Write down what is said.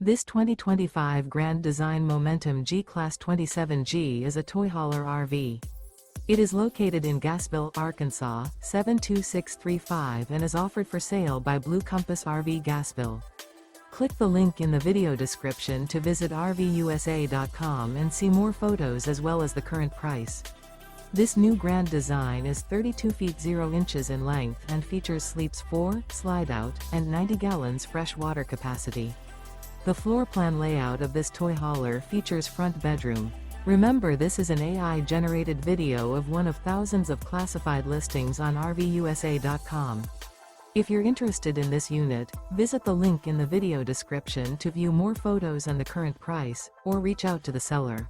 This 2025 Grand Design Momentum G-Class 27G is a toy hauler RV. It is located in Gassville, Arkansas, 72635 and is offered for sale by Blue Compass RV Gassville. Click the link in the video description to visit RVUSA.com and see more photos as well as the current price. This new grand design is 32 feet 0 inches in length and features sleeps 4, slide-out, and 90 gallons fresh water capacity. The floor plan layout of this toy hauler features front bedroom. Remember, this is an AI-generated video of one of thousands of classified listings on RVUSA.com. If you're interested in this unit, visit the link in the video description to view more photos and the current price, or reach out to the seller.